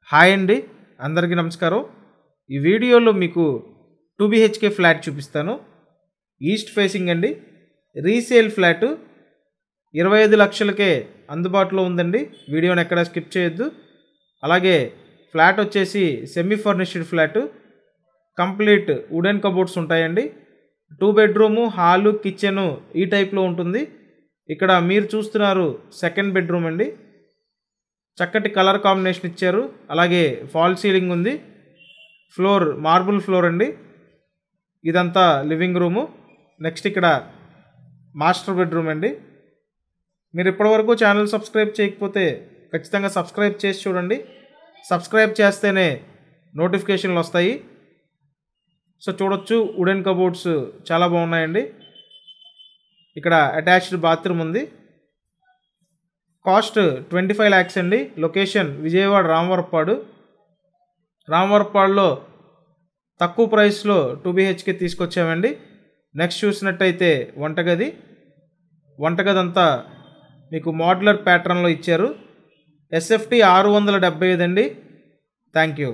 Hi అండి, అందరికీ నమస్కారం. ఈ వీడియోలో మీకు 2 BHK ఫ్లాట్ చూపిస్తాను. ఈస్ట్ ఫేసింగ్ అండి. రీసేల్ ఫ్లాట్ 25 లక్షలకే అందుబాటులో ఉందండి. వీడియోని ఎక్కడ స్కిప్ చేయొద్దు. అలాగే ఫ్లాట్ వచ్చేసి semi furnished flat, complete wooden cupboards ఉంటాయండి. 2 బెడ్రూము, హాలు, కిచెను ఈ టైప్లో ఉంటుంది. ఇక్కడ మీరు చూస్తున్నారు సెకండ్ బెడ్రూమ్ అండి. చక్కటి కలర్ కాంబినేషన్ ఇచ్చారు. అలాగే ఫాల్ సీలింగ్ ఉంది. ఫ్లోర్ మార్బుల్ ఫ్లోర్ అండి. ఇదంతా లివింగ్ రూము. నెక్స్ట్ ఇక్కడ మాస్టర్ బెడ్రూమ్ అండి. మీరు ఇప్పటివరకు ఛానల్ సబ్స్క్రైబ్ చేయకపోతే ఖచ్చితంగా సబ్స్క్రైబ్ చేసి చూడండి. సబ్స్క్రైబ్ చేస్తేనే నోటిఫికేషన్లు వస్తాయి. సో చూడొచ్చు, వుడెన్ కబోర్డ్స్ చాలా బాగున్నాయండి. ఇక్కడ అటాచ్డ్ బాత్రూమ్ ఉంది. కాస్ట్ 25 lakhs అండి. లొకేషన్ విజయవాడ రామవరపాడులో తక్కువ ప్రైస్లో 2 BHK తీసుకొచ్చామండి. నెక్స్ట్ చూసినట్టయితే వంటగది అంతా మీకు మోడ్యులర్ ప్యాటర్న్లో ఇచ్చారు. SFT 675 అండి. Thank you.